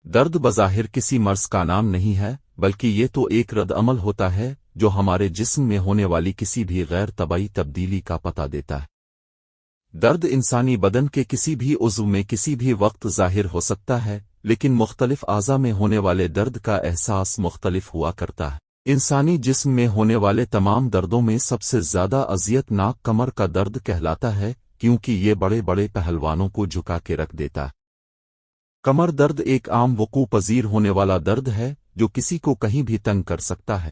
درد بظاہر کسی مرض کا نام نہیں ہے، بلکہ یہ تو ایک رد عمل ہوتا ہے جو ہمارے جسم میں ہونے والی کسی بھی غیر طبعی تبدیلی کا پتہ دیتا ہے۔ درد انسانی بدن کے کسی بھی عضو میں کسی بھی وقت ظاہر ہو سکتا ہے، لیکن مختلف اعضاء میں ہونے والے درد کا احساس مختلف ہوا کرتا ہے۔ انسانی جسم میں ہونے والے تمام دردوں میں سب سے زیادہ اذیت ناک کمر کا درد کہلاتا ہے، کیونکہ یہ بڑے بڑے پہلوانوں کو جھکا کے رکھ دیتا ہے۔ کمر درد ایک عام وقوع پذیر ہونے والا درد ہے جو کسی کو کہیں بھی تنگ کر سکتا ہے۔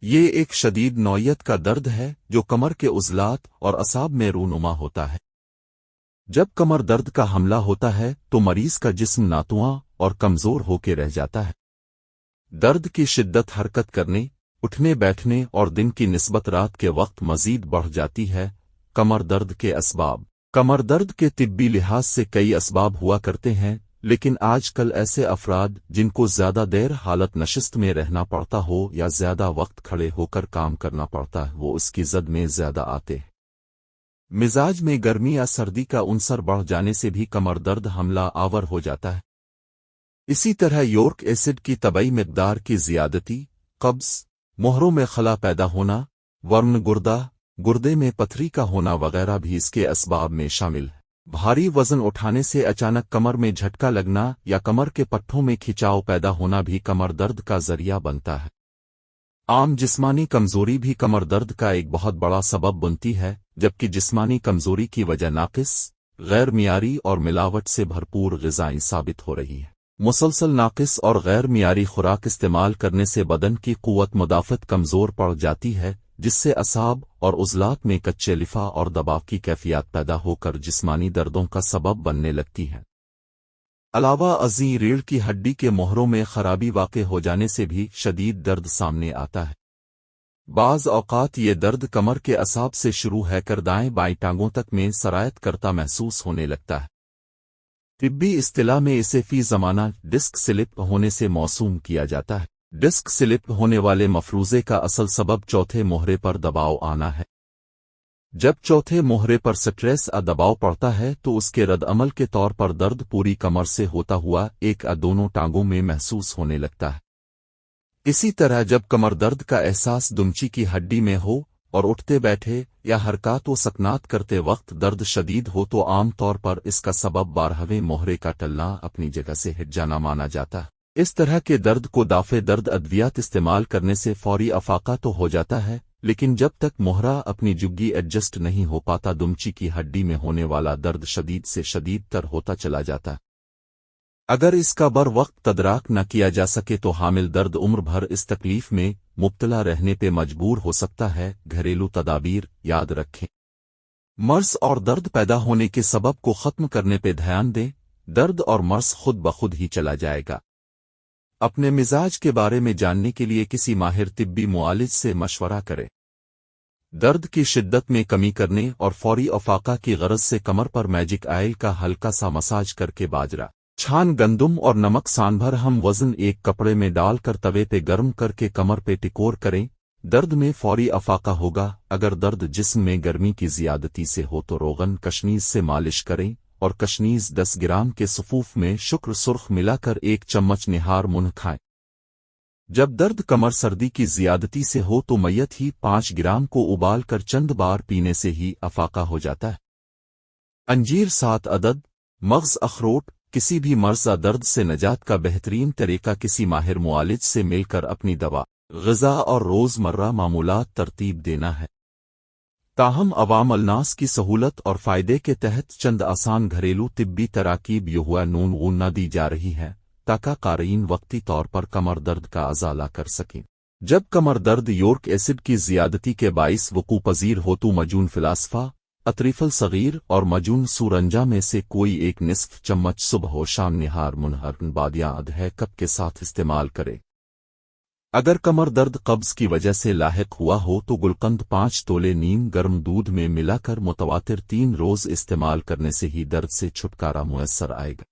یہ ایک شدید نوعیت کا درد ہے جو کمر کے عضلات اور اعصاب میں رونما ہوتا ہے۔ جب کمر درد کا حملہ ہوتا ہے تو مریض کا جسم ناتواں اور کمزور ہو کے رہ جاتا ہے۔ درد کی شدت حرکت کرنے، اٹھنے بیٹھنے اور دن کی نسبت رات کے وقت مزید بڑھ جاتی ہے۔ کمر درد کے اسباب۔ کمر درد کے طبی لحاظ سے کئی اسباب ہوا کرتے ہیں، لیکن آج کل ایسے افراد جن کو زیادہ دیر حالت نشست میں رہنا پڑتا ہو یا زیادہ وقت کھڑے ہو کر کام کرنا پڑتا ہے وہ اس کی زد میں زیادہ آتے ہیں۔ مزاج میں گرمی یا سردی کا عنصر بڑھ جانے سے بھی کمر درد حملہ آور ہو جاتا ہے۔ اسی طرح یورک ایسڈ کی طبعی مقدار کی زیادتی، قبض، مہروں میں خلا پیدا ہونا، ورم گردے میں پتھری کا ہونا وغیرہ بھی اس کے اسباب میں شامل ہے۔ بھاری وزن اٹھانے سے اچانک کمر میں جھٹکا لگنا یا کمر کے پٹھوں میں کھچاؤ پیدا ہونا بھی کمر درد کا ذریعہ بنتا ہے۔ عام جسمانی کمزوری بھی کمر درد کا ایک بہت بڑا سبب بنتی ہے، جبکہ جسمانی کمزوری کی وجہ ناقص، غیر معیاری اور ملاوٹ سے بھرپور غذائیں ثابت ہو رہی ہے۔ مسلسل ناقص اور غیر معیاری خوراک استعمال کرنے سے بدن کی قوت مدافعت کمزور پڑ جاتی ہے، جس سے اعصاب اور عضلات میں کچے لفا اور دباؤ کی کیفیات پیدا ہو کر جسمانی دردوں کا سبب بننے لگتی ہیں۔ علاوہ ازیں ریڑھ کی ہڈی کے مہروں میں خرابی واقع ہو جانے سے بھی شدید درد سامنے آتا ہے۔ بعض اوقات یہ درد کمر کے اعصاب سے شروع ہے کر دائیں بائیں ٹانگوں تک میں سرایت کرتا محسوس ہونے لگتا ہے۔ طبی اصطلاح میں اسے فی زمانہ ڈسک سلپ ہونے سے موسوم کیا جاتا ہے۔ ڈسک سلپ ہونے والے مفروضے کا اصل سبب چوتھے موہرے پر دباؤ آنا ہے۔ جب چوتھے موہرے پر سٹریس دباؤ پڑتا ہے تو اس کے رد عمل کے طور پر درد پوری کمر سے ہوتا ہوا ایک دونوں ٹانگوں میں محسوس ہونے لگتا ہے۔ اسی طرح جب کمر درد کا احساس دمچی کی ہڈی میں ہو اور اٹھتے بیٹھے یا حرکات و سکنات کرتے وقت درد شدید ہو تو عام طور پر اس کا سبب 12ویں موہرے کا ٹلنا اپنی جگہ سے ہٹ جانا مانا جاتا ہے۔ اس طرح کے درد کو دافع درد ادویات استعمال کرنے سے فوری افاقہ تو ہو جاتا ہے، لیکن جب تک موہرا اپنی جگی ایڈجسٹ نہیں ہو پاتا دمچی کی ہڈی میں ہونے والا درد شدید سے شدید تر ہوتا چلا جاتا ہے۔ اگر اس کا بر وقت تدراک نہ کیا جا سکے تو حامل درد عمر بھر اس تکلیف میں مبتلا رہنے پہ مجبور ہو سکتا ہے۔ گھریلو تدابیر یاد رکھیں۔ مرض اور درد پیدا ہونے کے سبب کو ختم کرنے پہ دھیان دیں، درد اور مرض خود بخود ہی چلا جائے گا۔ اپنے مزاج کے بارے میں جاننے کے لیے کسی ماہر طبی معالج سے مشورہ کریں۔ درد کی شدت میں کمی کرنے اور فوری افاقہ کی غرض سے کمر پر میجک آئل کا ہلکا سا مساج کر کے باجرہ، چھان، گندم اور نمک سان بھر ہم وزن ایک کپڑے میں ڈال کر توے پہ گرم کر کے کمر پہ ٹکور کریں، درد میں فوری افاقہ ہوگا۔ اگر درد جسم میں گرمی کی زیادتی سے ہو تو روغن کشنیز سے مالش کریں اور کشنیز 10 گرام کے صفوف میں شکر سرخ ملا کر 1 چمچ نہار منہ کھائیں۔ جب درد کمر سردی کی زیادتی سے ہو تو میت ہی 5 گرام کو ابال کر چند بار پینے سے ہی افاقہ ہو جاتا ہے۔ انجیر 7 عدد، مغز اخروٹ۔ کسی بھی مرضہ درد سے نجات کا بہترین طریقہ کسی ماہر معالج سے مل کر اپنی دوا، غذا اور روزمرہ معمولات ترتیب دینا ہے۔ تاہم عوام الناس کی سہولت اور فائدے کے تحت چند آسان گھریلو طبی تراکیب یہوا نون نہ دی جا رہی ہیں تاکہ قارئین وقتی طور پر کمر درد کا ازالہ کر سکیں۔ جب کمر درد یورک ایسڈ کی زیادتی کے باعث وقوع پذیر ہو تو مجون فلاسفہ، اطریفل صغیر اور مجون سورنجا میں سے کوئی ایک نصف چمچ صبح و شام نہار منہر بادیاں آدھے کپ کے ساتھ استعمال کرے۔ اگر کمر درد قبض کی وجہ سے لاحق ہوا ہو تو گلقند 5 تولے نیم گرم دودھ میں ملا کر متواتر 3 روز استعمال کرنے سے ہی درد سے چھٹکارا میسر آئے گا۔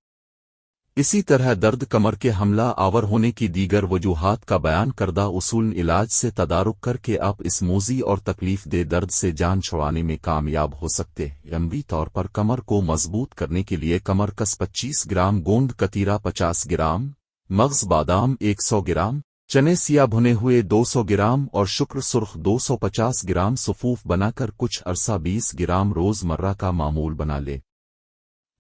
اسی طرح درد کمر کے حملہ آور ہونے کی دیگر وجوہات کا بیان کردہ اصول علاج سے تدارک کر کے آپ اس موذی اور تکلیف دہ درد سے جان چھڑانے میں کامیاب ہو سکتے ہیں۔ عملی طور پر کمر کو مضبوط کرنے کے لیے کمر کس 25 گرام، گوند کتیرا 50 گرام، مغز بادام 100 گرام، چنے سیاہ بھنے ہوئے 200 گرام اور شکر سرخ 250 گرام صفوف بنا کر کچھ عرصہ 20 گرام روز مرہ کا معمول بنا لے۔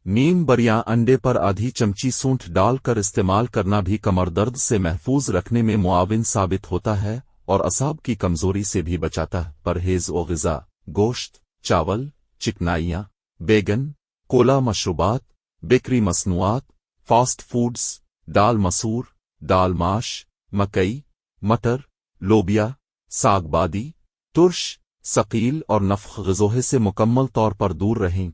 نیم بریاں انڈے پر آدھی چمچی سونٹھ ڈال کر استعمال کرنا بھی کمر درد سے محفوظ رکھنے میں معاون ثابت ہوتا ہے اور اعصاب کی کمزوری سے بھی بچاتا ہے۔ پرہیز و غذا: گوشت، چاول، چکنائیاں، بیگن، کولا مشروبات، بیکری مصنوعات، فاسٹ فوڈز، دال مسور، دال ماش، مکئی، مٹر، لوبیا، ساگ بادی، ترش، ثقیل اور نفخ غذوں سے مکمل طور پر دور رہیں۔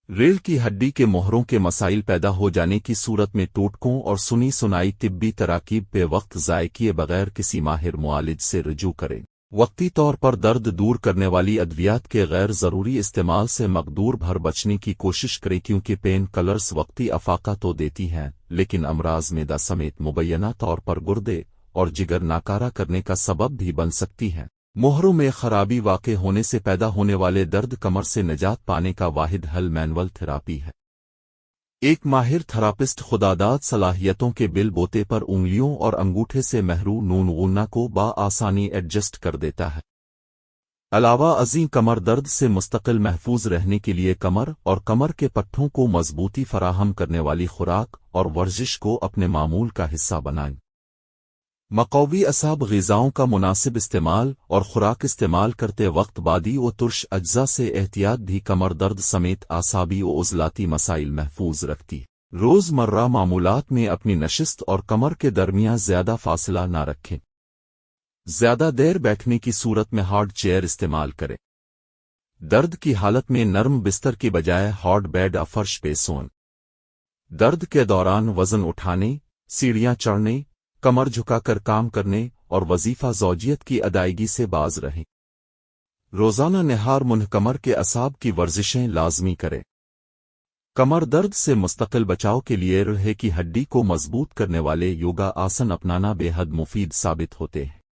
ریڑھ کی ہڈی کے مہروں کے مسائل پیدا ہو جانے کی صورت میں ٹوٹکوں اور سنی سنائی طبی تراکیب پہ وقت ضائع کیے بغیر کسی ماہر معالج سے رجوع کریں۔ وقتی طور پر درد دور کرنے والی ادویات کے غیر ضروری استعمال سے مقدور بھر بچنے کی کوشش کریں، کیونکہ پین کلرز وقتی افاقہ تو دیتی ہیں لیکن امراض معدہ سمیت مبینہ طور پر گردے اور جگر ناکارہ کرنے کا سبب بھی بن سکتی ہیں۔ مہروں میں خرابی واقع ہونے سے پیدا ہونے والے درد کمر سے نجات پانے کا واحد حل مینول تھراپی ہے۔ ایک ماہر تھراپسٹ خداداد صلاحیتوں کے بل بوتے پر انگلیوں اور انگوٹھے سے محرو نون غنہ کو بآسانی ایڈجسٹ کر دیتا ہے۔ علاوہ ازیں کمر درد سے مستقل محفوظ رہنے کے لیے کمر اور کمر کے پٹھوں کو مضبوطی فراہم کرنے والی خوراک اور ورزش کو اپنے معمول کا حصہ بنائیں۔ مقوی اعصاب غذاؤں کا مناسب استعمال اور خوراک استعمال کرتے وقت بادی و ترش اجزاء سے احتیاط بھی کمر درد سمیت اعصابی و عضلاتی مسائل محفوظ رکھتی۔ روز مرہ معمولات میں اپنی نشست اور کمر کے درمیان زیادہ فاصلہ نہ رکھیں۔ زیادہ دیر بیٹھنے کی صورت میں ہارڈ چیئر استعمال کریں۔ درد کی حالت میں نرم بستر کی بجائے ہارڈ بیڈ یا فرش پہ سوئیں۔ درد کے دوران وزن اٹھانے، سیڑھیاں چڑھنے، کمر جھکا کر کام کرنے اور وظیفہ زوجیت کی ادائیگی سے باز رہیں۔ روزانہ نہار منہ کمر کے اعصاب کی ورزشیں لازمی کریں۔ کمر درد سے مستقل بچاؤ کے لیے ریڑھ کی ہڈی کو مضبوط کرنے والے یوگا آسن اپنانا بے حد مفید ثابت ہوتے ہیں۔